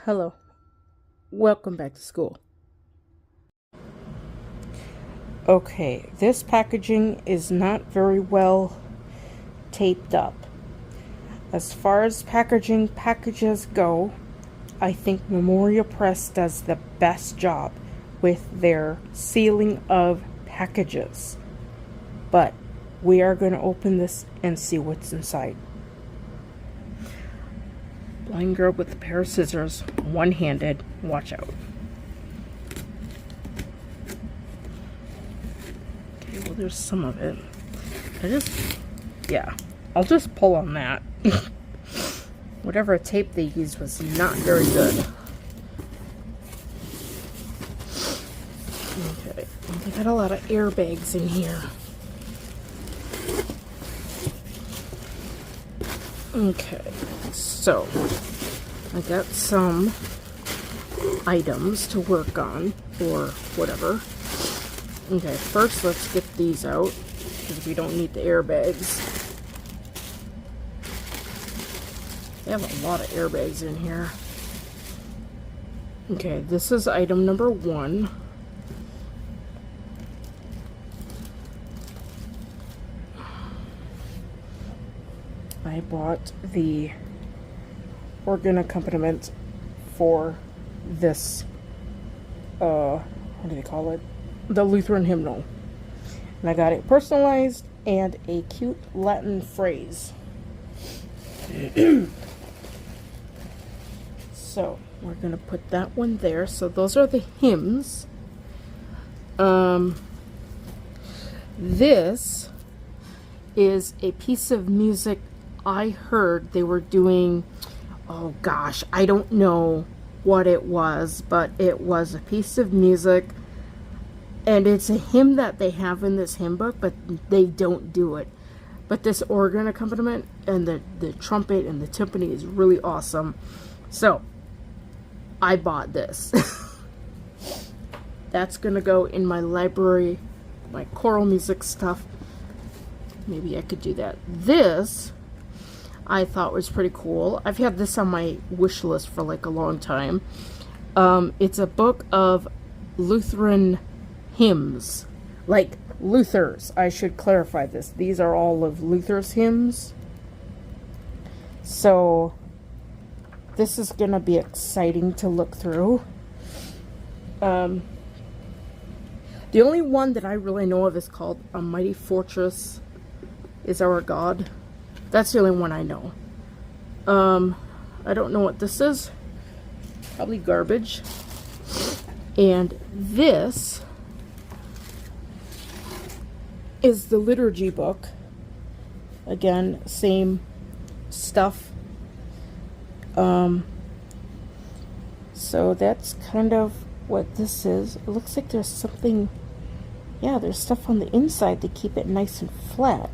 Hello, welcome back to school. Okay, this packaging is not very well taped up. As far as packages go, I think Memorial Press does the best job with their sealing of packages. But we are going to open this and see what's inside. Blind girl with a pair of scissors, one-handed. Watch out. Okay, well, there's some of it. I'll just pull on that. Whatever tape they used was not very good. Okay, well, they got a lot of airbags in here. Okay, so I got some items to work on, or whatever. Okay, first let's get these out, because we don't need the airbags. They have a lot of airbags in here. Okay, this is item number 1. I bought the organ accompaniment for this, what do they call it? The Lutheran hymnal. And I got it personalized and a cute Latin phrase. So, we're going to put that one there. So, those are the hymns. This is a piece of music I heard they were doing. Oh gosh, I don't know what it was, but it was a piece of music, and it's a hymn that they have in this hymn book, but they don't do it. But this organ accompaniment and the trumpet and the timpani is really awesome. So I bought this. That's gonna go in my library, my choral music stuff. Maybe I could do that. This I thought was pretty cool. I've had this on my wish list for like a long time. It's a book of Lutheran hymns. Like Luther's, I should clarify this. These are all of Luther's hymns. So this is gonna be exciting to look through. The only one that I really know of is called A Mighty Fortress Is Our God. That's the only one I know. I don't know what this is. Probably garbage. And this is the Liturgy book. Again, same stuff. So that's kind of what this is. It looks like there's something, yeah, there's stuff on the inside to keep it nice and flat,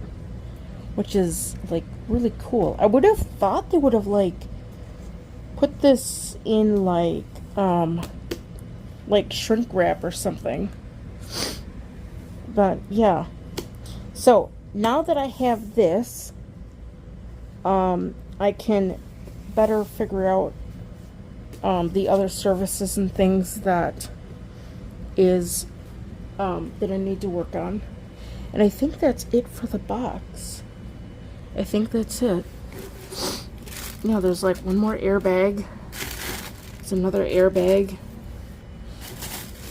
which is like really cool. I would have thought they would have like put this in like shrink wrap or something. But yeah. So now that I have this, I can better figure out the other services and things that is that I need to work on. And I think that's it for the box. I think that's it. Yeah, there's like one more airbag. There's another airbag.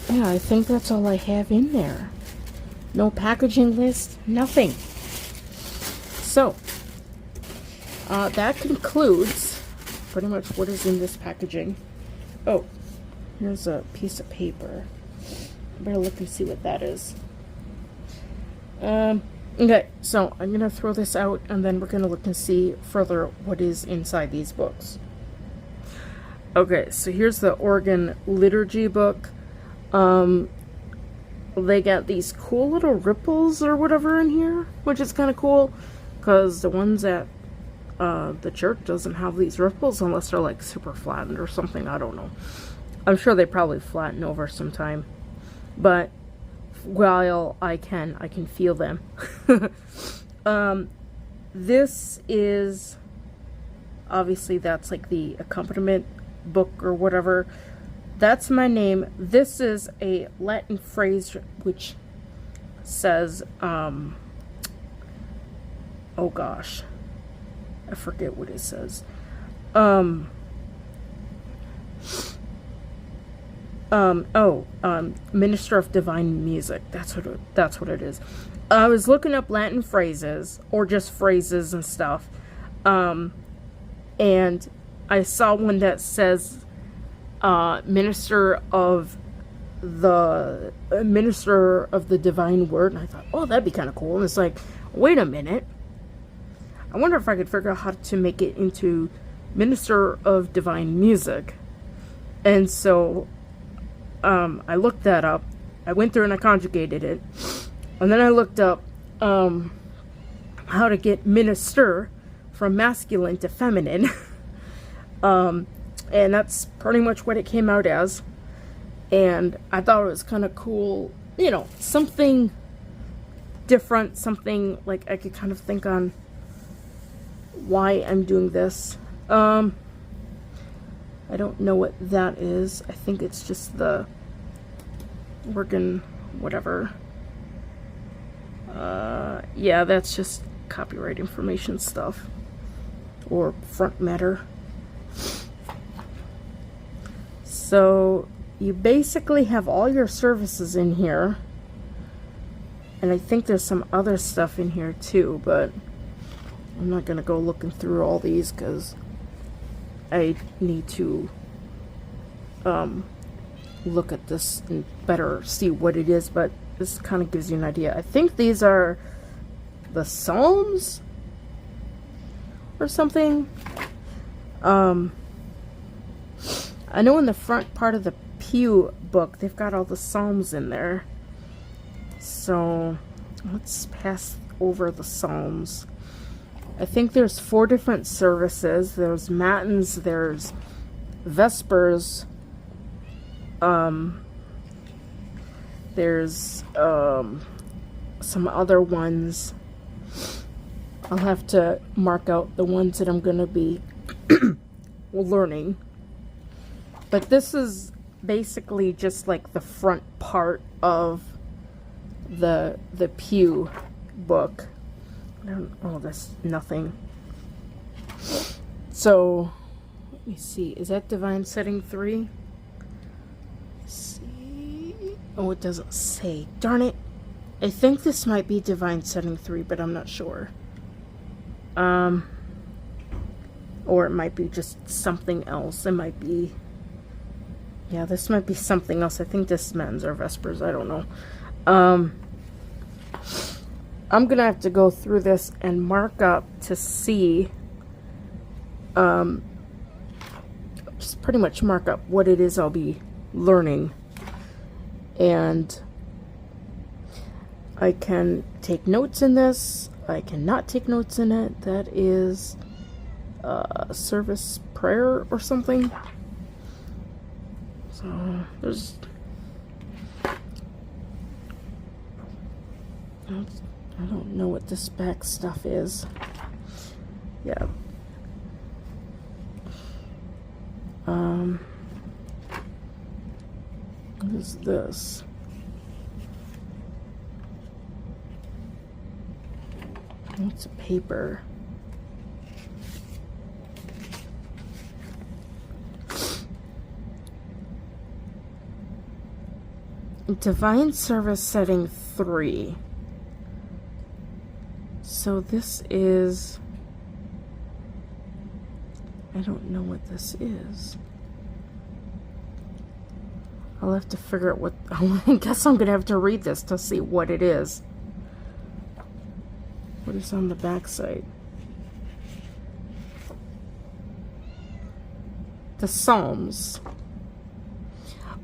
Yeah, I think that's all I have in there. No packaging list, nothing. So, that concludes pretty much what is in this packaging. Oh, here's a piece of paper. I better look and see what that is. Okay, so I'm going to throw this out, and then we're going to look and see further what is inside these books. Okay, so here's the organ liturgy book. They got these cool little ripples or whatever in here, which is kind of cool, because the ones at the church doesn't have these ripples unless they're like super flattened or something. I don't know. I'm sure they probably flatten over sometime, but while I can feel them. This is obviously, that's like the accompaniment book or whatever. That's my name. This is a Latin phrase which says, oh gosh, I forget what it says. Minister of Divine Music. That's what it is. I was looking up Latin phrases, or just phrases and stuff, and I saw one that says Minister of the Divine Word, and I thought, oh, that'd be kind of cool. And it's like, wait a minute, I wonder if I could figure out how to make it into Minister of Divine Music. And so I looked that up. I went through and I conjugated it. And then I looked up how to get minister from masculine to feminine. And that's pretty much what it came out as. And I thought it was kind of cool. You know, something different. Something like I could kind of think on why I'm doing this. I don't know what that is. I think it's just the organ, whatever. Yeah, that's just copyright information stuff. Or front matter. So, you basically have all your services in here. And I think there's some other stuff in here too, but I'm not going to go looking through all these because I need to look at this and better see what it is, but this kind of gives you an idea. I think these are the Psalms or something. I know in the front part of the pew book they've got all the Psalms in there, so let's pass over the Psalms. I think there's 4 different services. There's Matins, there's Vespers, there's some other ones. I'll have to mark out the ones that I'm going to be learning. But this is basically just like the front part of the pew book. Oh, that's nothing. So, let me see. Is that Divine Setting 3? Let's see. Oh, it doesn't say. Darn it. I think this might be Divine Setting 3, but I'm not sure. Or it might be just something else. It might be... Yeah, this might be something else. I think this is Matins or Vespers. I don't know. I'm going to have to go through this and mark up to see, just pretty much mark up what it is I'll be learning. And I can take notes in this. I cannot take notes in it. That is service prayer or something. So there's... I don't know what this back stuff is. Yeah. What is this? It's a paper. Divine Service Setting 3. So this is... I don't know what this is. I'll have to figure out what... I guess I'm going to have to read this to see what it is. What is on the back side? The Psalms.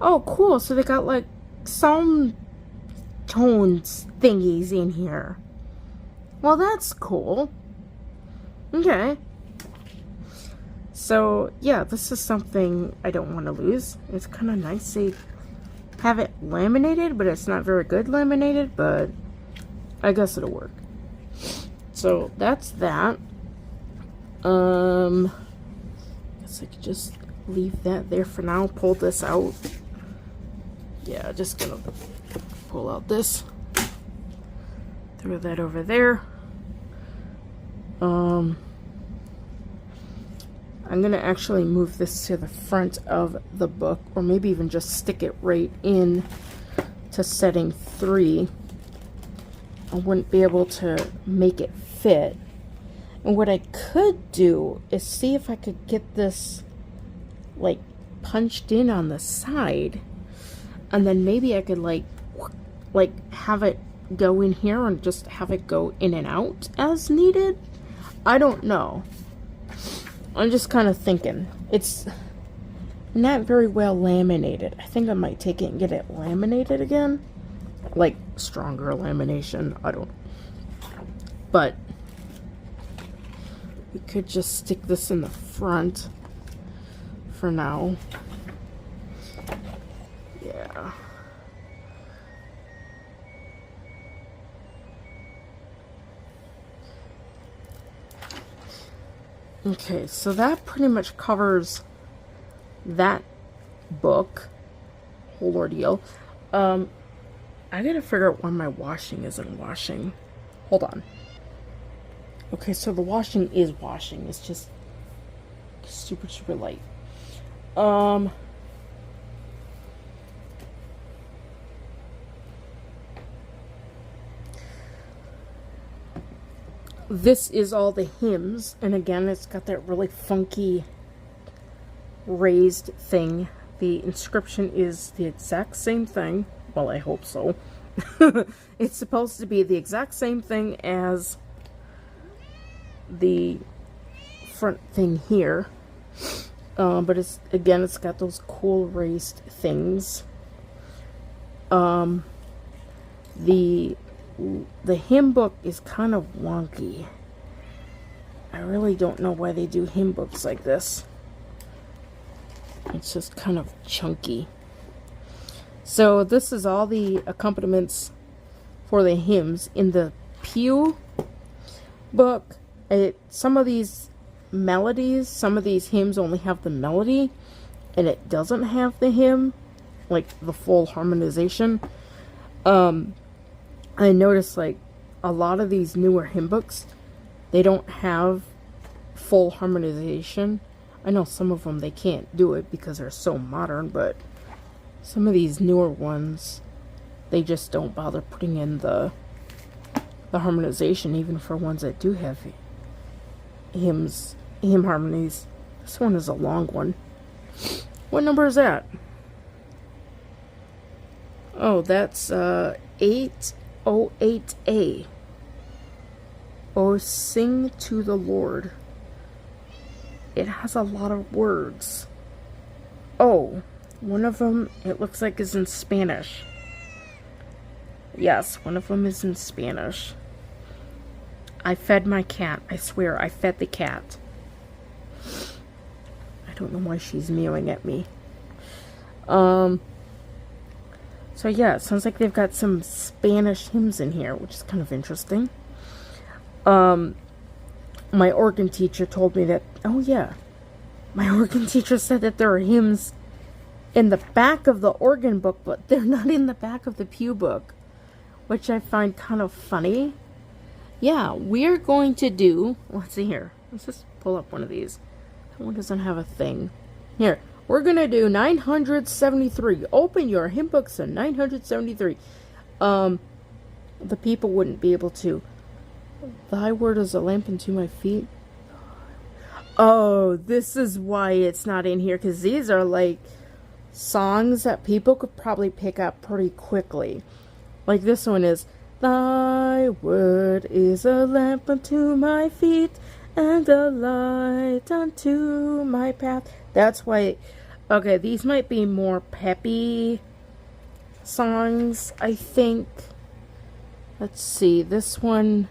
Oh, cool. So they got like psalm tones thingies in here. Well, that's cool. Okay. So, yeah, this is something I don't want to lose. It's kind of nice. They have it laminated, but it's not very good laminated, but I guess it'll work. So, that's that. I guess I could just leave that there for now. Pull this out. Yeah, just gonna pull out this. Throw that over there. I'm gonna actually move this to the front of the book, or maybe even just stick it right in to setting 3. I wouldn't be able to make it fit. And what I could do is see if I could get this like punched in on the side, and then maybe I could like have it go in here and just have it go in and out as needed. I don't know. I'm just kind of thinking. It's not very well laminated. I think I might take it and get it laminated again. Like stronger lamination. I don't. But we could just stick this in the front for now. Yeah. Okay, so that pretty much covers that book, whole ordeal. I gotta figure out when my washing isn't washing. Hold on. Okay, so the washing is washing. It's just super, super light. This is all the hymns, and again, it's got that really funky raised thing. The inscription is the exact same thing. Well, I hope so. It's supposed to be the exact same thing as the front thing here. But it's, again, it's got those cool raised things. The hymn book is kind of wonky. I really don't know why they do hymn books like this. It's just kind of chunky. So this is all the accompaniments for the hymns. In the pew book, some of these melodies, some of these hymns only have the melody, and it doesn't have the hymn, like the full harmonization. I noticed like a lot of these newer hymn books, they don't have full harmonization. I know some of them they can't do it because they're so modern, but some of these newer ones, they just don't bother putting in the harmonization, even for ones that do have hymn harmonies. This one is a long one. What number is that? Oh, that's 808A. Oh, sing to the Lord. It has a lot of words. Oh, one of them, it looks like, is in Spanish. Yes, one of them is in Spanish. I fed my cat. I swear, I fed the cat. I don't know why she's mewing at me. So yeah, it sounds like they've got some Spanish hymns in here, which is kind of interesting. My organ teacher told me that, oh yeah, my organ teacher said that there are hymns in the back of the organ book, but they're not in the back of the pew book, which I find kind of funny. Yeah, we're going to do, let's see here, let's just pull up one of these. That one doesn't have a thing. Here, we're going to do 973. Open your hymn books to 973. The people wouldn't be able to. Thy word is a lamp unto my feet. Oh, this is why it's not in here, because these are like songs that people could probably pick up pretty quickly. Like this one is, Thy word is a lamp unto my feet and a light unto my path. That's why, okay, these might be more peppy songs, I think. Let's see, this one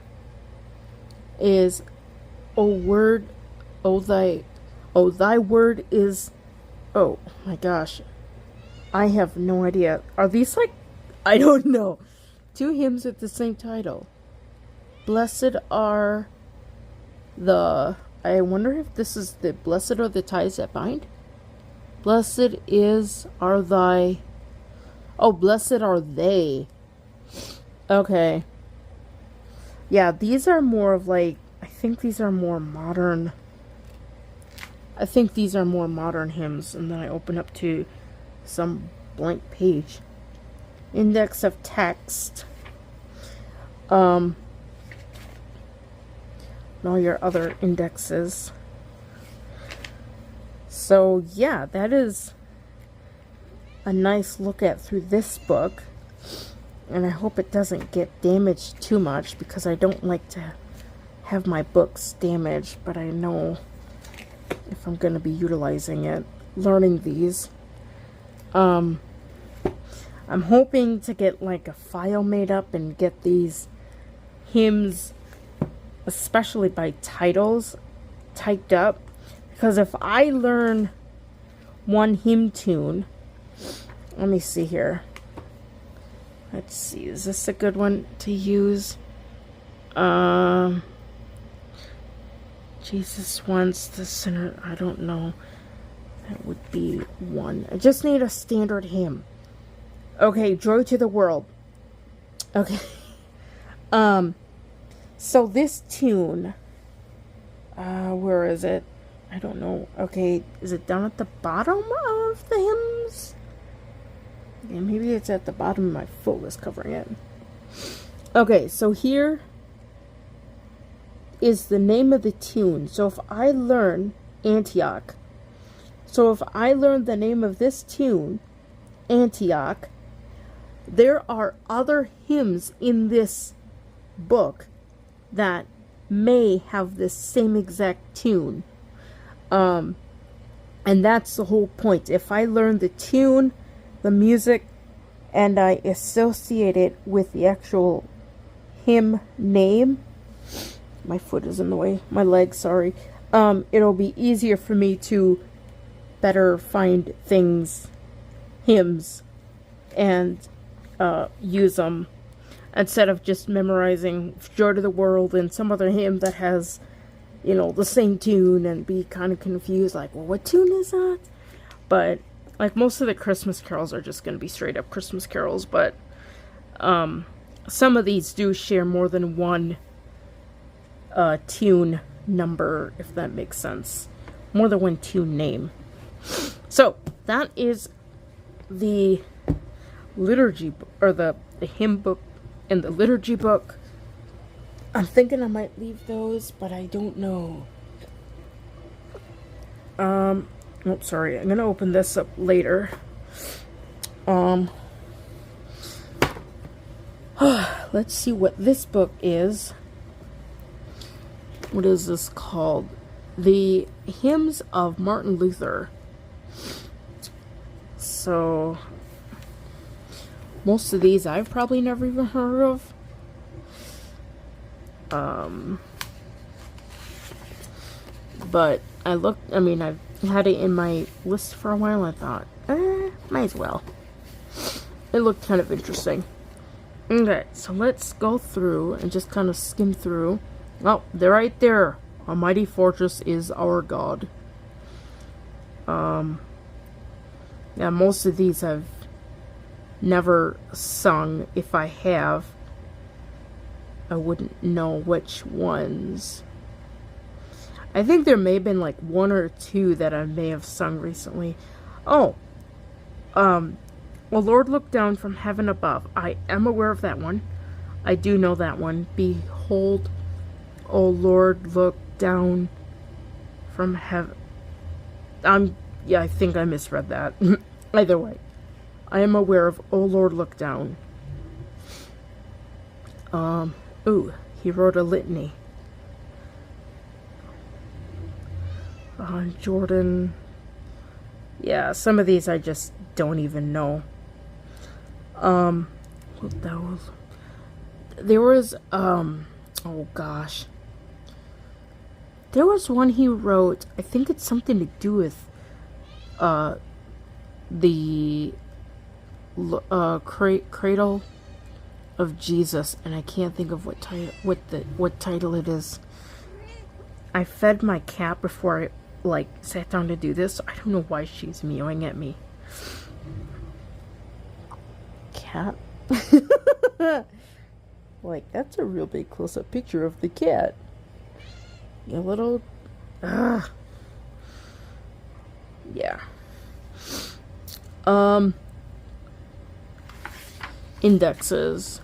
is, thy word is, oh my gosh, I have no idea. Are these like, I don't know, two hymns with the same title? Blessed are the, I wonder if this is the blessed are the ties that bind. Blessed are thy... Oh, blessed are they. Okay. Yeah, these are more of like... I think these are more modern... I think these are more modern hymns. And then I open up to some blank page. Index of text. And all your other indexes. So yeah, that is a nice look at through this book. And I hope it doesn't get damaged too much, because I don't like to have my books damaged, but I know if I'm going to be utilizing it, learning these. I'm hoping to get like a file made up and get these hymns, especially by titles, typed up. Because if I learn one hymn tune, let me see here. Let's see, is this a good one to use? Jesus wants the sinner, I don't know. That would be one. I just need a standard hymn. Okay, Joy to the World. Okay. So this tune, where is it? I don't know. Okay, is it down at the bottom of the hymns? Yeah, maybe it's at the bottom. My foot was covering it. Okay, so here is the name of the tune. So if I learn Antioch, so if I learn the name of this tune, Antioch, there are other hymns in this book that may have the same exact tune. And that's the whole point. If I learn the tune, the music, and I associate it with the actual hymn name, my foot is in the way, my leg, sorry, it'll be easier for me to better find things, hymns, and use them, instead of just memorizing Joy to the World and some other hymn that has, you know, the same tune, and be kind of confused, like, well, what tune is that? But like most of the Christmas carols are just going to be straight up Christmas carols, but some of these do share more than one tune number, if that makes sense. More than one tune name. So that is the liturgy, or the hymn book and the liturgy book. I'm thinking I might leave those, but I don't know. Oh, sorry. I'm gonna open this up later. Let's see what this book is. What is this called? The Hymns of Martin Luther. So, most of these I've probably never even heard of. But I've had it in my list for a while. I thought, might as well. It looked kind of interesting. Okay, so let's go through and just kind of skim through. Oh, they're right there. A mighty fortress is our God. Yeah, most of these I've never sung. If I have, I wouldn't know which ones. I think there may have been like one or two that I may have sung recently. Oh, well, Lord, look down from heaven above. I am aware of that one. I do know that one. Behold, O Lord, look down from heaven. Yeah, I think I misread that. Either way, I am aware of O Lord, look down. Ooh, he wrote a litany. Jordan. Yeah, some of these I just don't even know. There was, oh gosh. There was one he wrote, I think it's something to do with, the, cradle of Jesus, and I can't think of what title it is. I fed my cat before like, sat down to do this. I don't know why she's meowing at me. Cat. Like, that's a real big close-up picture of the cat. You little... Yeah. Indexes.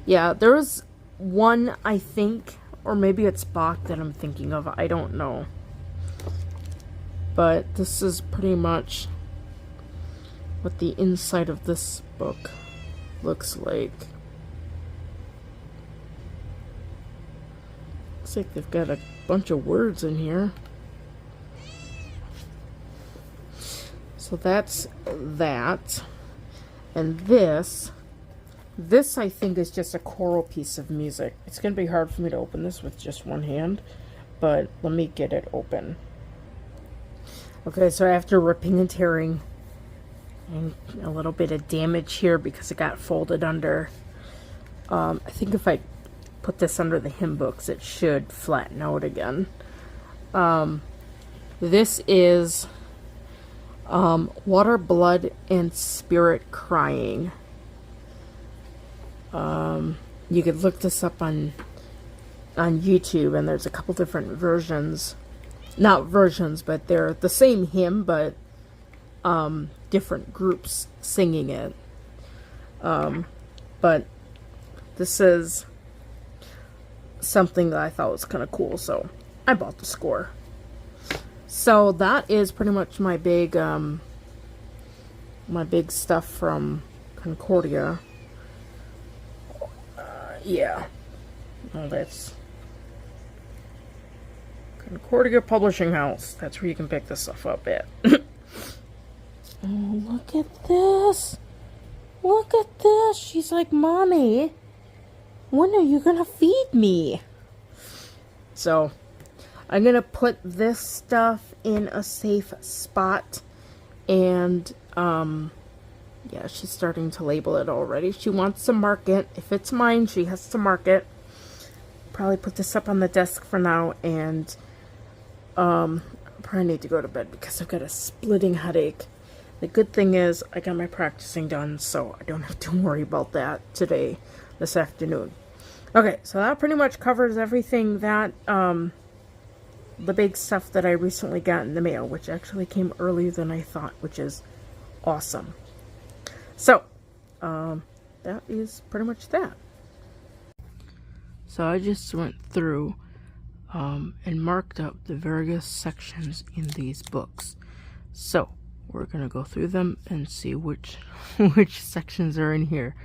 Yeah, there was one, I think, or maybe it's baught that I'm thinking of. I don't know. But this is pretty much what the inside of this book looks like. Looks like they've got a bunch of words in here. So that's that. And this I think is just a choral piece of music. It's going to be hard for me to open this with just one hand, but let me get it open. Okay, so after ripping and tearing, and a little bit of damage here because it got folded under, I think if I put this under the hymn books, it should flatten out again. This is Water, Blood, and Spirit Crying. You could look this up on YouTube, and there's a couple different versions. Not versions, but they're the same hymn, but different groups singing it. But this is something that I thought was kind of cool, so I bought the score. So that is pretty much my big stuff from Concordia. Yeah. Oh, that's Concordia Publishing House. That's where you can pick this stuff up at. Oh, look at this. Look at this. She's like, Mommy, when are you gonna feed me? So, I'm gonna put this stuff in a safe spot. And, yeah, she's starting to label it already. She wants to mark it. If it's mine, she has to mark it. Probably put this up on the desk for now, and probably need to go to bed because I've got a splitting headache. The good thing is I got my practicing done, so I don't have to worry about that this afternoon. Okay, so that pretty much covers everything that, the big stuff that I recently got in the mail, which actually came earlier than I thought, which is awesome. So, that is pretty much that. So I just went through and marked up the various sections in these books. So, we're going to go through them and see which sections are in here.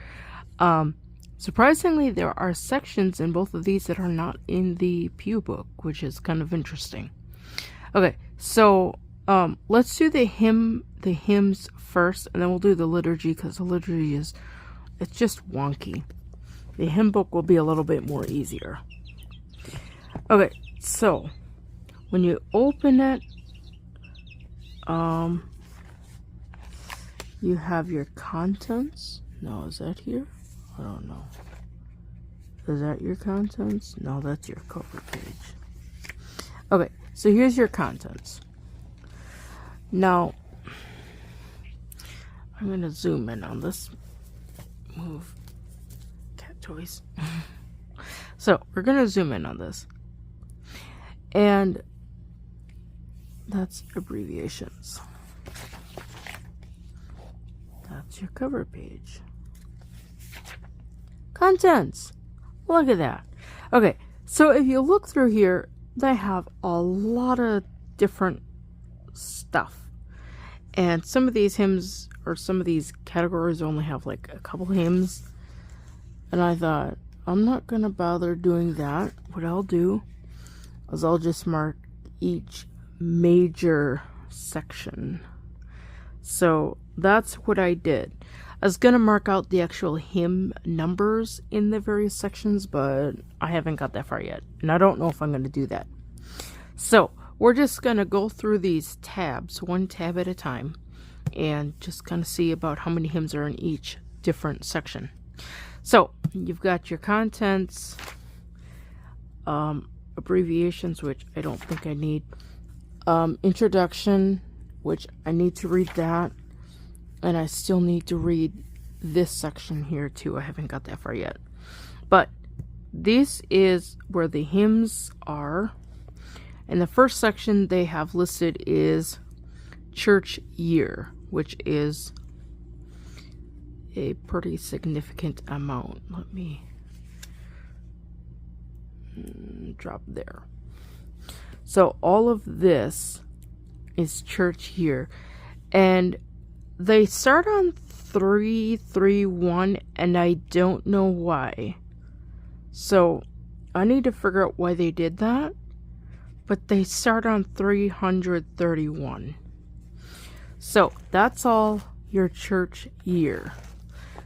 Surprisingly, there are sections in both of these that are not in the Pew book, which is kind of interesting. Okay, so let's do the hymns first, and then we'll do the liturgy, because the liturgy it's just wonky. The hymn book will be a little bit more easier. Okay, so when you open it, you have your contents. No, is that here? I don't know. Is that your contents? No, that's your cover page. Okay, so here's your contents. Now, I'm going to zoom in on this. Move. Cat toys. So, we're going to zoom in on this. And that's abbreviations. That's your cover page. Contents. Look at that. Okay, so if you look through here, they have a lot of different stuff. And some of these hymns, or some of these categories only have like a couple hymns. And I thought, I'm not going to bother doing that. What I'll do is I'll just mark each major section. So that's what I did. I was going to mark out the actual hymn numbers in the various sections, but I haven't got that far yet. And I don't know if I'm going to do that. So we're just going to go through these tabs, one tab at a time, and just kind of see about how many hymns are in each different section. So you've got your contents, abbreviations, which I don't think I need, Introduction, which I need to read that. And I still need to read this section here too. I haven't got that far yet. But this is where the hymns are. And the first section they have listed is church year, which is a pretty significant amount. Let me drop there. So all of this is church year. And they start on 331, and I don't know why. So I need to figure out why they did that. But they start on 331. So that's all your church year.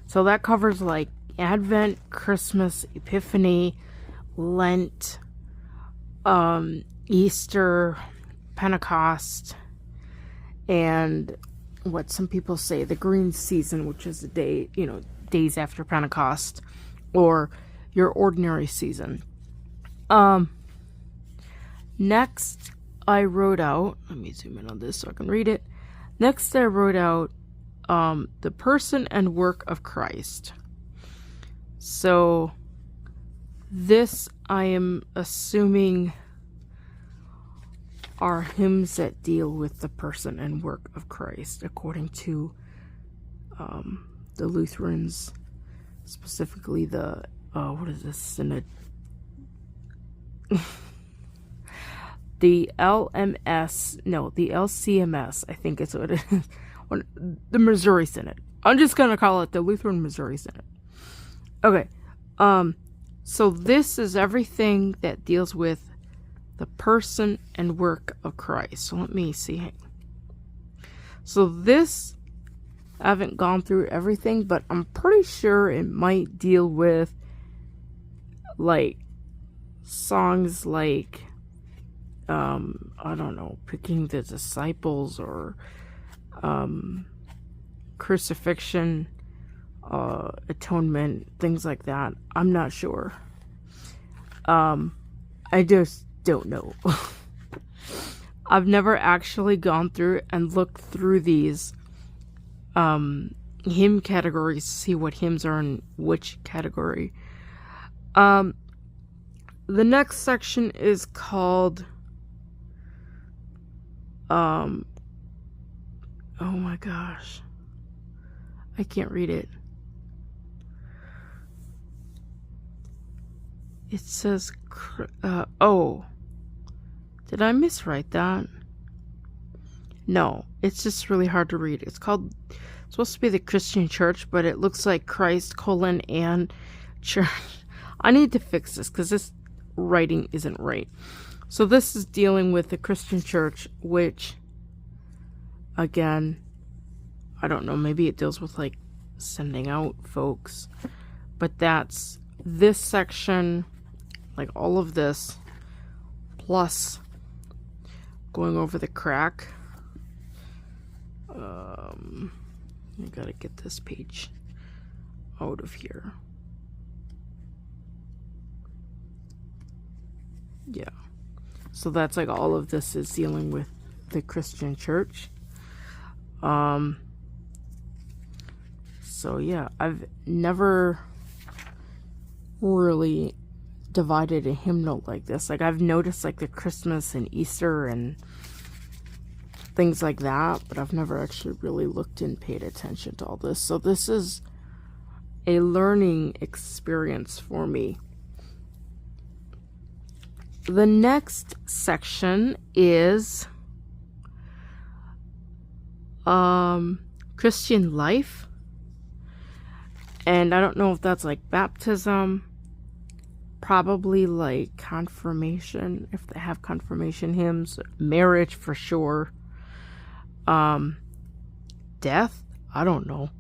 So that covers like Advent, Christmas, Epiphany, Lent, Easter, Pentecost, and what some people say, the green season, which is the day, days after Pentecost, or your ordinary season. Next, I wrote out, let me zoom in on this so I can read it. Next, I wrote out the person and work of Christ. So, this I am assuming are hymns that deal with the person and work of Christ, according to the Lutherans, specifically the, what is this, Synod? The LCMS, I think is what it is. The Missouri Synod. I'm just going to call it the Lutheran Missouri Synod. Okay. So this is everything that deals with the person and work of Christ. So let me see. So this, I haven't gone through everything, but I'm pretty sure it might deal with like songs like I don't know, picking the disciples, or crucifixion, atonement, things like that. I'm not sure. I just don't know. I've never actually gone through and looked through these hymn categories to see what hymns are in which category. The next section is called oh my gosh, I can't read it. It says oh, did I miswrite that? No, it's just really hard to read. It's supposed to be the Christian Church, but it looks like Christ, and Church. I need to fix this because this writing isn't right. So this is dealing with the Christian Church, which, again, I don't know, maybe it deals with like sending out folks, but that's this section, like all of this, plus going over the crack. I gotta get this page out of here. Yeah. So that's like all of this is dealing with the Christian Church. So yeah, I've never really divided a hymnal like this. Like I've noticed like the Christmas and Easter and things like that, but I've never actually really looked and paid attention to all this. So this is a learning experience for me. The next section is Christian life. And I don't know if that's like baptism, probably like confirmation, if they have confirmation hymns, marriage for sure, death, I don't know.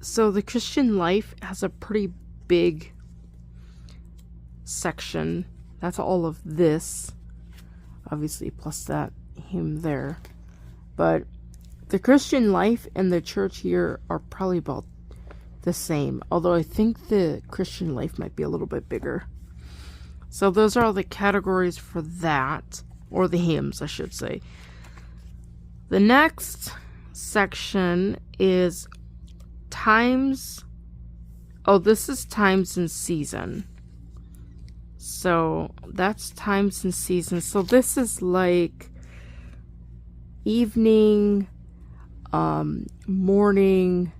So the Christian life has a pretty big section. That's all of this, obviously, plus that hymn there. But the Christian life and the church here are probably about the same, although I think the Christian life might be a little bit bigger. So those are all the categories for that. or the hymns, I should say. The next section is times. Oh, this is times and season. So that's times and season. So this is like evening, morning,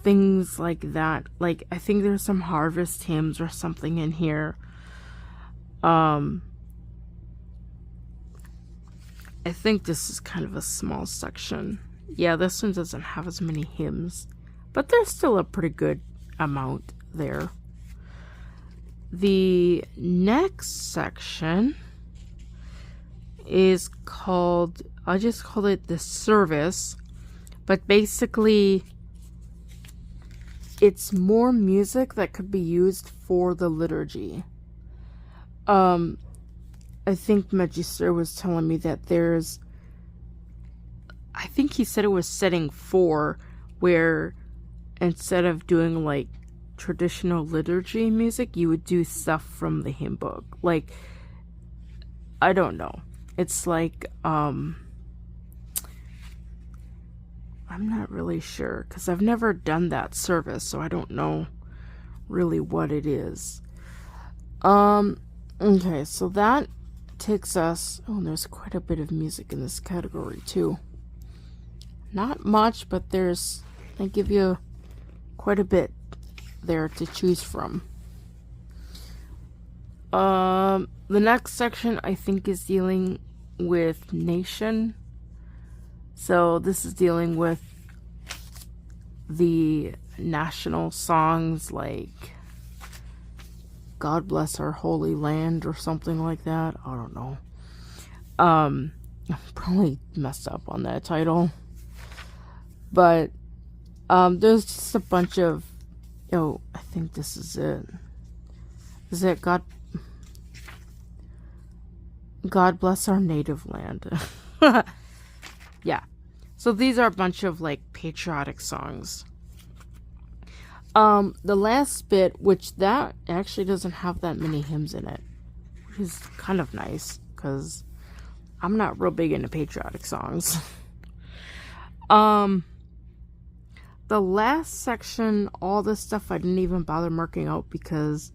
things like that. Like, I think there's some harvest hymns or something in here. I think this is kind of a small section. Yeah, this one doesn't have as many hymns, but there's still a pretty good amount there. The next section is called, I just called it the service, but basically it's more music that could be used for the liturgy. I think Magister was telling me that there's, I think he said it was setting 4, where instead of doing like traditional liturgy music, you would do stuff from the hymn book. Like, I don't know. It's like, I'm not really sure, because I've never done that service, so I don't know really what it is. Okay, so that takes us, oh, there's quite a bit of music in this category too. Not much, but they give you quite a bit there to choose from. The next section I think is dealing with nation. So this is dealing with the national songs like God Bless Our Holy Land or something like that. I don't know. I probably messed up on that title. But there's just a bunch of, oh, I think this is it. Is it God Bless Our Native Land? Yeah. So these are a bunch of like patriotic songs. The last bit, which that actually doesn't have that many hymns in it, which is kind of nice, because I'm not real big into patriotic songs. The last section, all this stuff I didn't even bother marking out because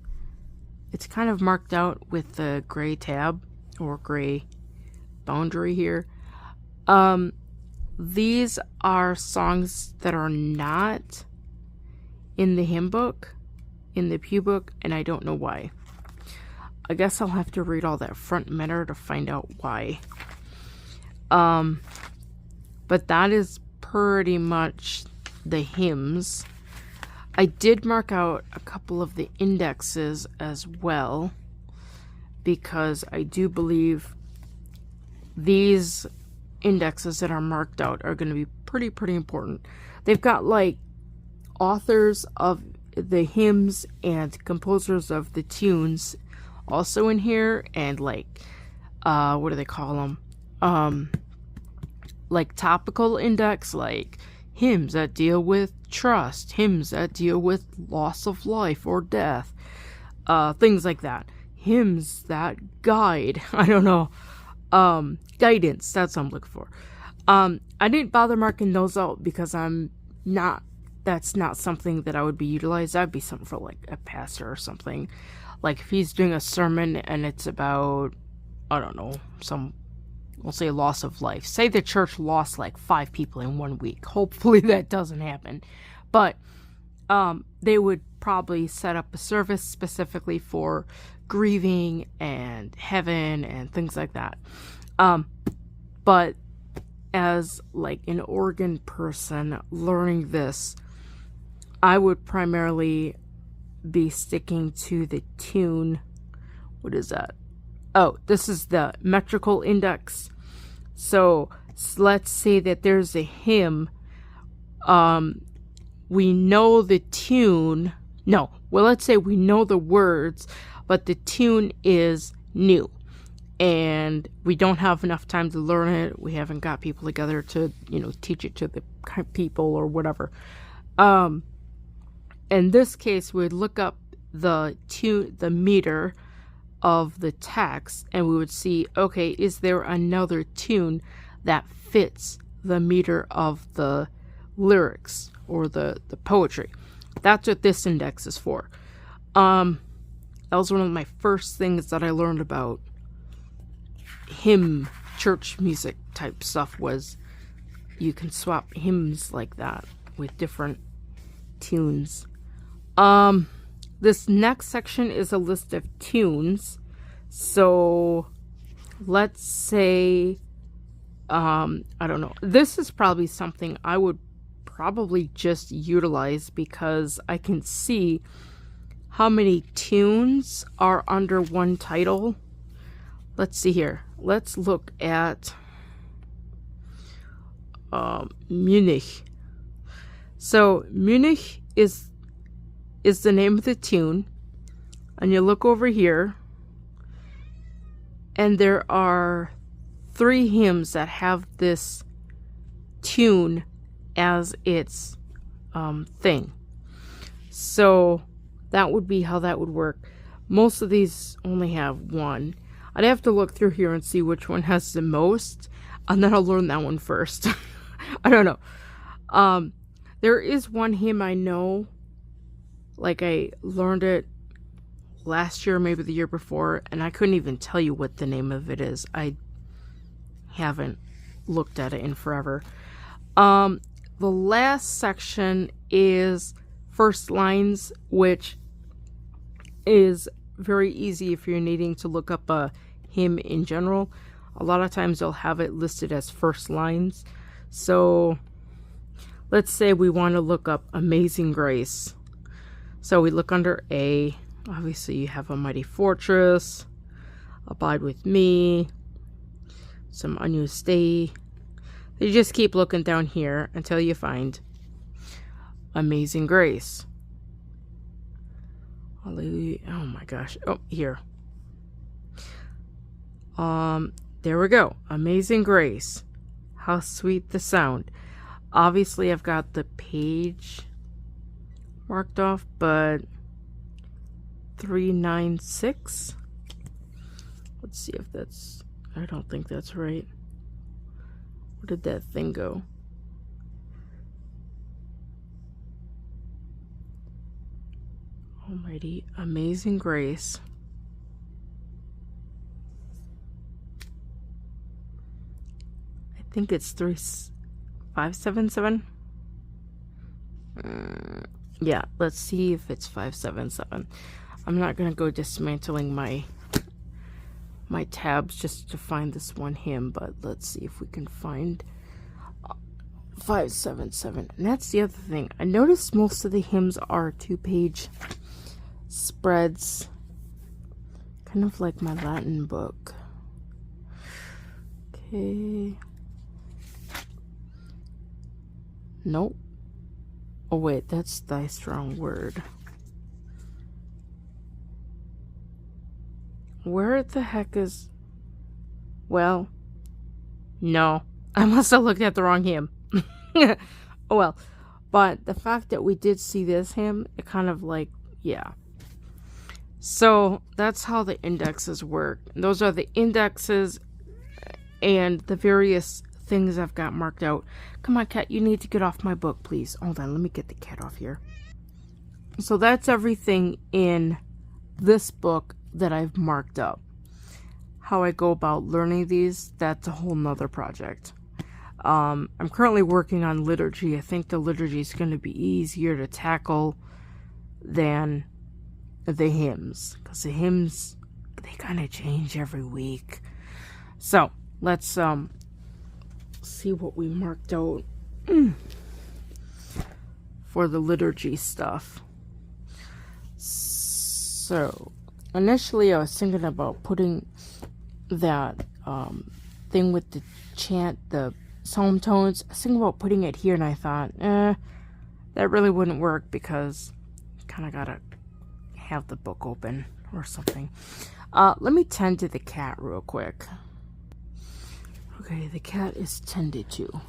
it's kind of marked out with the gray tab or gray boundary here. These are songs that are not in the hymn book, in the pew book, and I don't know why. I guess I'll have to read all that front matter to find out why. But that is pretty much the hymns. I did mark out a couple of the indexes as well, because I do believe these indexes that are marked out are going to be pretty important. They've got like authors of the hymns and composers of the tunes also in here, and like what do they call them, like topical index, like hymns that deal with trust, hymns that deal with loss of life or death, things like that, hymns that guide, I don't know, guidance, that's what I'm looking for. I didn't bother marking those out because that's not something that I would be utilized. That'd be something for like a pastor or something. Like if he's doing a sermon and it's about, I don't know, we'll say loss of life. Say the church lost like 5 people in 1 week. Hopefully that doesn't happen. But they would probably set up a service specifically for grieving and heaven and things like that. But as like an organ person learning this, I would primarily be sticking to the tune. What is that? Oh, this is the metrical index. So let's say that there's a hymn. We know the tune. No, well, let's say we know the words, but the tune is new. And we don't have enough time to learn it. We haven't got people together to, teach it to the people or whatever. In this case, we'd look up the tune, the meter, of the text, and we would see, okay, is there another tune that fits the meter of the lyrics or the poetry? That's what this index is for. That was one of my first things that I learned about hymn, church music type stuff, was you can swap hymns like that with different tunes. This next section is a list of tunes. So let's say, I don't know. This is probably something I would probably just utilize because I can see how many tunes are under one title. Let's see here. Let's look at Munich. So Munich is the name of the tune, and you look over here, and there are 3 hymns that have this tune as its thing. So that would be how that would work. Most of these only have 1. I'd have to look through here and see which one has the most, and then I'll learn that one first. I don't know. There is one hymn I know, like I learned it last year, maybe the year before, and I couldn't even tell you what the name of it is. I haven't looked at it in forever. The last section is first lines, which is very easy if you're needing to look up a hymn in general. A lot of times they'll have it listed as first lines. So let's say we want to look up Amazing Grace. So we look under A. Obviously you have A Mighty Fortress, Abide With Me, some Unused Stay. You just keep looking down here until you find Amazing Grace. Hallelujah. Oh my gosh. Oh, here. There we go. Amazing Grace. How sweet the sound. Obviously I've got the page marked off, but 396. Let's see if that's, I don't think that's right. Where did that thing go? Almighty Amazing Grace. I think it's 577. Yeah, let's see if it's 577. I'm not gonna go dismantling my tabs just to find this one hymn, but let's see if we can find 577. And that's the other thing. I noticed most of the hymns are 2-page spreads, kind of like my Latin book. Okay. Nope. Oh wait, that's Thy Strong Word. Where the heck is... Well, no. I must have looked at the wrong hymn. Oh well. But the fact that we did see this hymn, it kind of like, yeah. So that's how the indexes work. Those are the indexes and the various things I've got marked out. Come on, cat, you need to get off my book, please. Hold on, let me get the cat off here. So that's everything in this book that I've marked up. How I go about learning these, that's a whole nother project. I'm currently working on liturgy. I think the liturgy is going to be easier to tackle than the hymns, because the hymns, they kind of change every week. So let's see what we marked out for the liturgy stuff. So initially I was thinking about putting that thing with the chant, the psalm tones. I was thinking about putting it here, and I thought, that really wouldn't work because you kind of gotta have the book open or something. Let me tend to the cat real quick. Okay, the cat is tended to.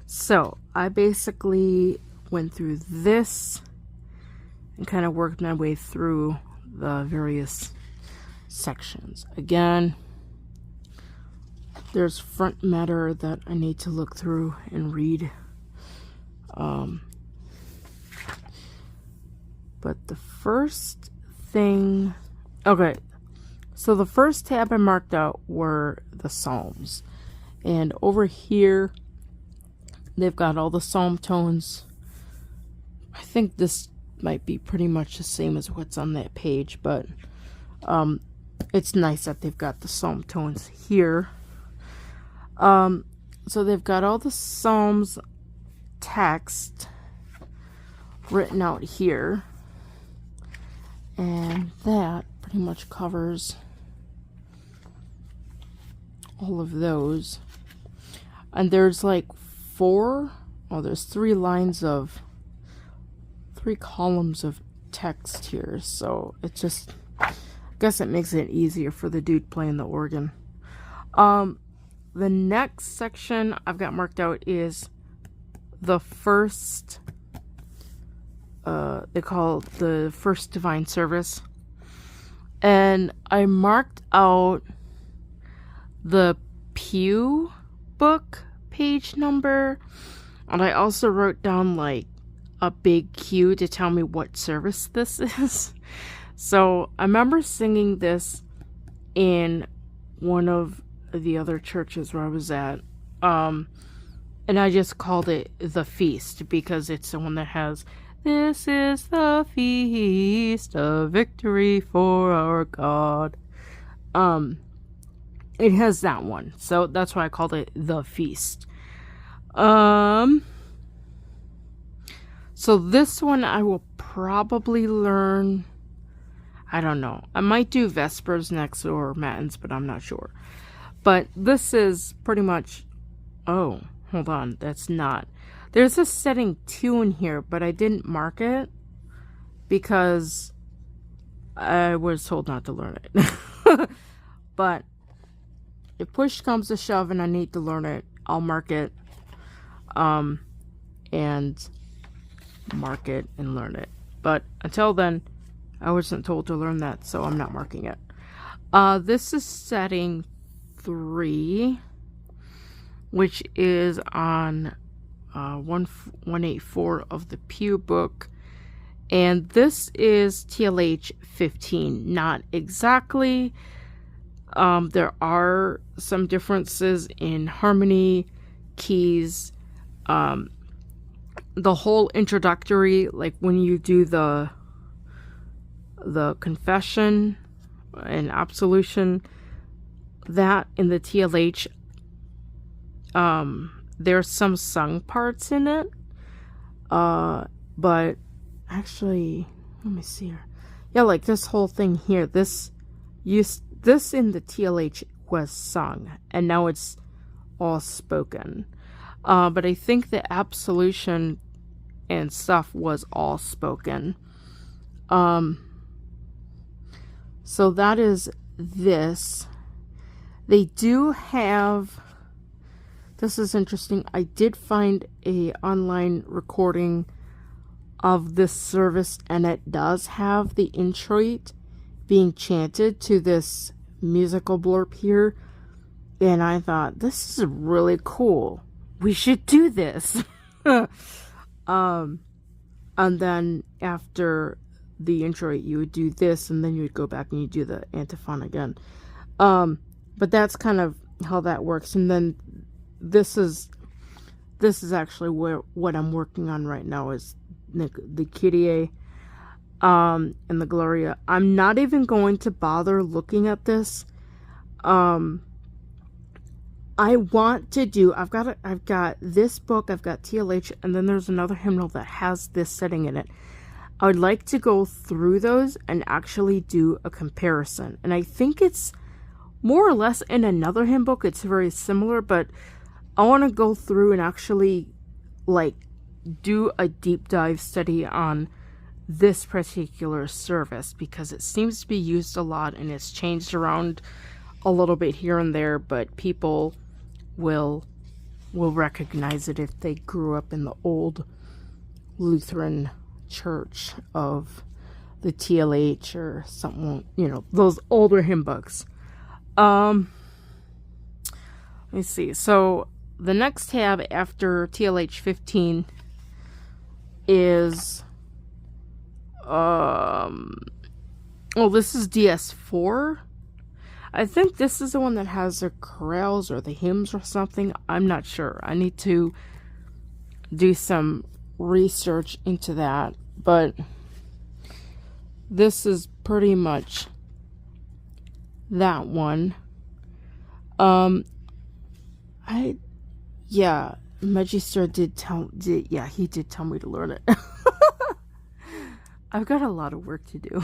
So I basically went through this and kind of worked my way through the various sections. Again, there's front matter that I need to look through and read. But the first thing... Okay, so the first tab I marked out were the Psalms. And over here, they've got all the psalm tones. I think this might be pretty much the same as what's on that page, but it's nice that they've got the psalm tones here. So they've got all the Psalms text written out here. And that pretty much covers all of those. And there's like there's 3 columns of text here. So it just, I guess it makes it easier for the dude playing the organ. The next section I've got marked out is the first, they call it the first divine service. And I marked out the pew book page number. And I also wrote down like a big Q to tell me what service this is. So I remember singing this in one of the other churches where I was at. And I just called it the feast because it's the one that has, "This is the feast of victory for our God." It has that one. So that's why I called it the feast. So this one I will probably learn. I don't know. I might do Vespers next or Matins, but I'm not sure. But this is pretty much... Oh, hold on. That's not... There's a setting 2 in here, but I didn't mark it because I was told not to learn it. But if push comes to shove and I need to learn it, I'll mark it. And mark it and learn it. But until then, I wasn't told to learn that, so I'm not marking it. This is setting 3, which is on 184 of the Pew book. And this is TLH 15. Not exactly. There are some differences in harmony, keys, the whole introductory, like when you do the confession and absolution, that in the TLH, there's some sung parts in it, but actually, let me see here. Yeah, like this whole thing here, this in the TLH was sung, and now it's all spoken. But I think the absolution and stuff was all spoken. So that is this. They do have... This is interesting. I did find a online recording of this service, and it does have the introit being chanted to this musical blurb here. And I thought, this is really cool. We should do this. And then after the introit, you would do this, and then you would go back and you do the antiphon again. But that's kind of how that works. And then this is actually what I'm working on right now is the Kyrie and the Gloria. I'm not even going to bother looking at this. I want to do, I've got this book, I've got TLH, and then there's another hymnal that has this setting in it. I would like to go through those and actually do a comparison. And I think it's more or less in another hymn book. It's very similar, but I want to go through and actually like do a deep dive study on this particular service, because it seems to be used a lot and it's changed around a little bit here and there, but people will recognize it if they grew up in the old Lutheran church of the TLH or something, those older hymn books. Let me see. So the next tab after TLH 15 is this is DS4. I think this is the one that has the chorales or the hymns or something. I'm not sure. I need to do some research into that, but this is pretty much that one. Magister did tell me to learn it. I've got a lot of work to do.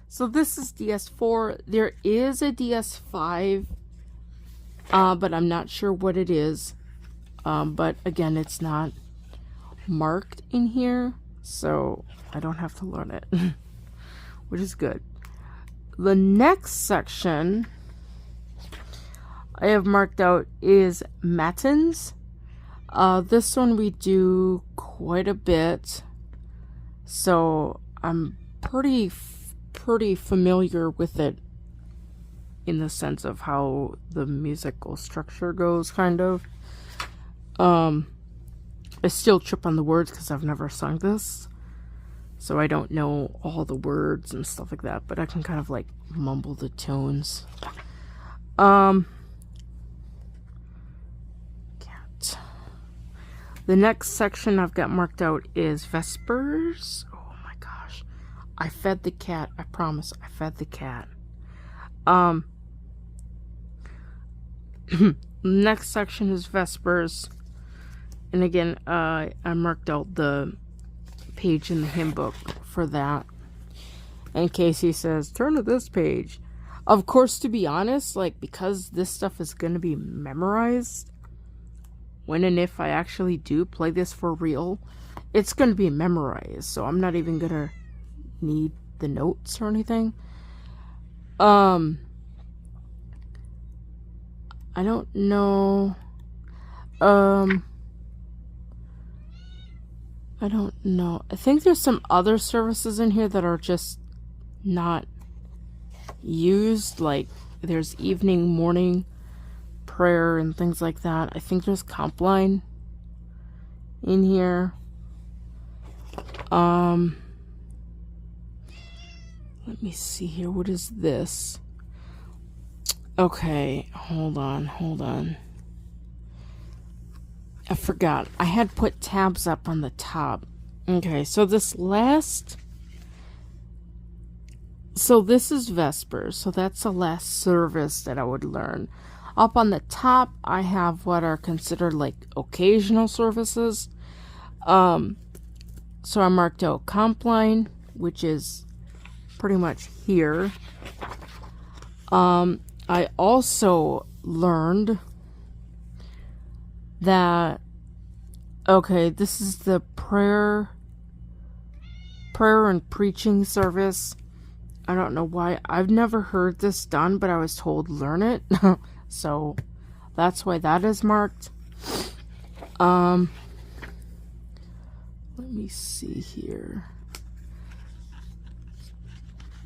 So this is DS4. There is a DS5, but I'm not sure what it is. But again, it's not marked in here, so I don't have to learn it, which is good. The next section I have marked out is matins. This one we do quite a bit, so I'm pretty familiar with it in the sense of how the musical structure goes, kind of. I still trip on the words because I've never sung this, so I don't know all the words and stuff like that, but I can kind of like mumble the tunes. Cat. The next section I've got marked out is Vespers. Oh my gosh. I fed the cat. I promise. I fed the cat. Next section is Vespers. And again, I marked out the page in the hymn book for that. And Casey says, turn to this page. Of course, to be honest, because this stuff is going to be memorized, when and if I actually do play this for real, it's going to be memorized. So I'm not even going to need the notes or anything. I don't know. I don't know. I think there's some other services in here that are just not used. Like there's evening, morning prayer and things like that. I think there's comp line in here. Let me see here. What is this? Okay, hold on. I forgot. I had put tabs up on the top. Okay, so this is Vespers. So that's the last service that I would learn. Up on the top, I have what are considered like occasional services. So I marked out comp line, which is pretty much here. I also learned that, okay, this is the prayer and preaching service. I don't know why. I've never heard this done, but I was told learn it. So that's why that is marked. Let me see here.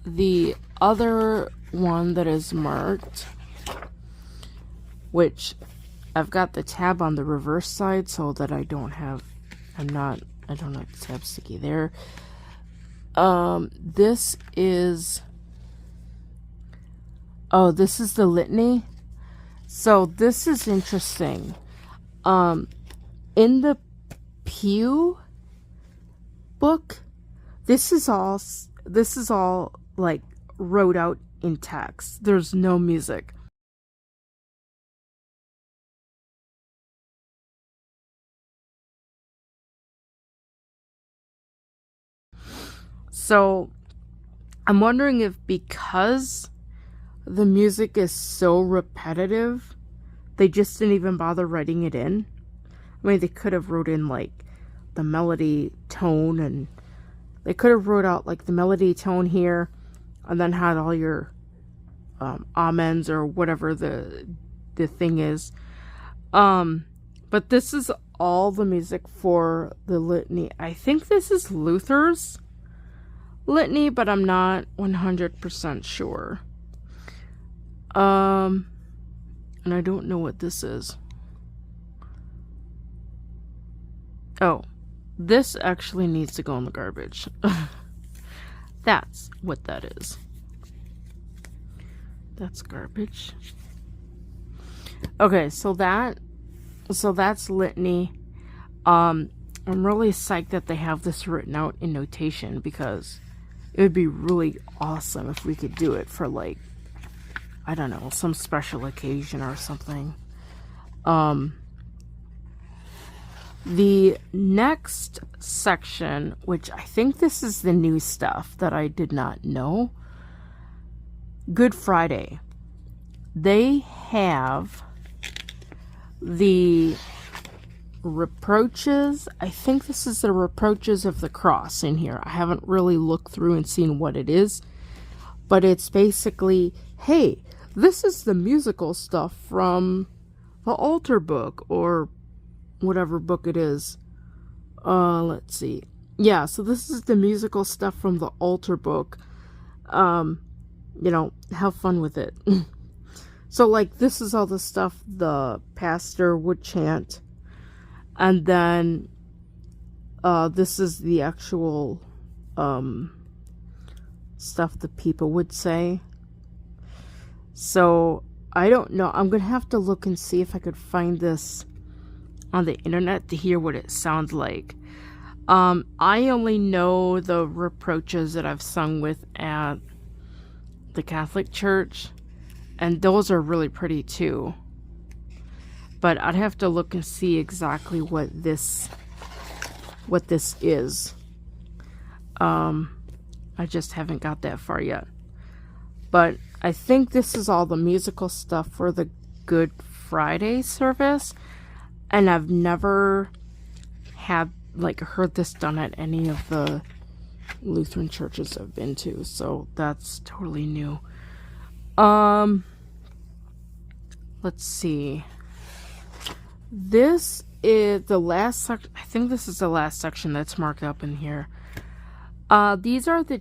The other one that is marked, which I've got the tab on the reverse side so that I don't have the tab sticky there. This is the litany. So this is interesting. In the Pew book, this is all like wrote out in text. There's no music. So I'm wondering if because the music is so repetitive, they just didn't even bother writing it in. I mean, they could have wrote in like the melody tone, and they could have wrote out like the melody tone here, and then had all your amens or whatever the thing is. But this is all the music for the litany. I think this is Luther's. litany, but I'm not 100% sure. And I don't know what this is. Oh, this actually needs to go in the garbage. That's what that is. That's garbage. Okay, so that's litany. I'm really psyched that they have this written out in notation, because it would be really awesome if we could do it for, like, I don't know, some special occasion or something. The next section, which I think this is the new stuff that I did not know. Good Friday. They have the reproaches. I think this is the reproaches of the cross in here. I haven't really looked through and seen what it is. But it's basically, hey, this is the musical stuff from the altar book, or whatever book it is. Let's see. Yeah, so this is the musical stuff from the altar book. You know, have fun with it. So, like, this is all the stuff the pastor would chant. And then, this is the actual, stuff the people would say. So, I don't know. I'm going to have to look and see if I could find this on the internet to hear what it sounds like. I only know the reproaches that I've sung with at the Catholic Church, and those are really pretty too. But I'd have to look and see exactly what this is. I just haven't got that far yet. But I think this is all the musical stuff for the Good Friday service. And I've never heard this done at any of the Lutheran churches I've been to. So that's totally new. Let's see. This is the last section. I think this is the last section that's marked up in here. These are the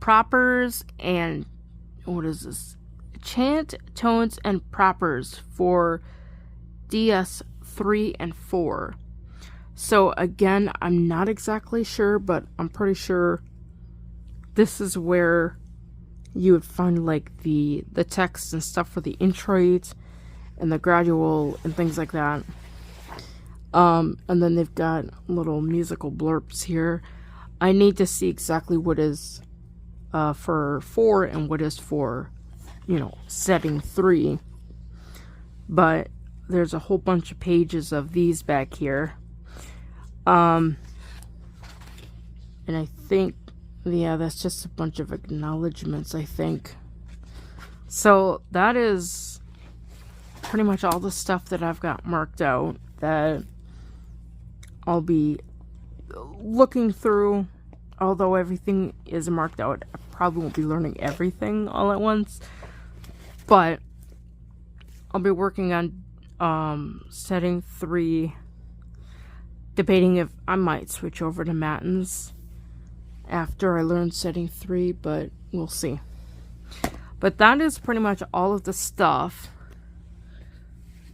propers and, what is this? Chant, tones, and propers for DS 3 and 4. So again, I'm not exactly sure, but I'm pretty sure this is where you would find, like, the text and stuff for the introit and the gradual and things like that. And then they've got little musical blurbs here. I need to see exactly what is for 4 and what is for, you know, setting 3. But there's a whole bunch of pages of these back here. And I think, yeah, that's just a bunch of acknowledgments, I think. So that is pretty much all the stuff that I've got marked out that I'll be looking through. Although everything is marked out, I probably won't be learning everything all at once. But I'll be working on setting 3, debating if I might switch over to matins after I learn setting 3, but we'll see. But that is pretty much all of the stuff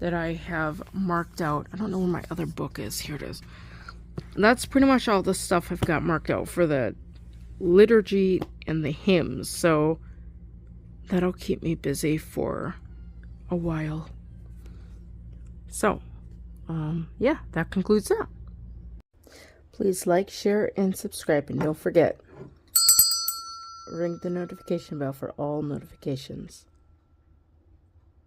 that I have marked out. I don't know where my other book is. Here it is. That's pretty much all the stuff I've got marked out for the liturgy and the hymns. So that'll keep me busy for a while. So, yeah, that concludes that. Please like, share, and subscribe. And don't forget, ring the notification bell for all notifications.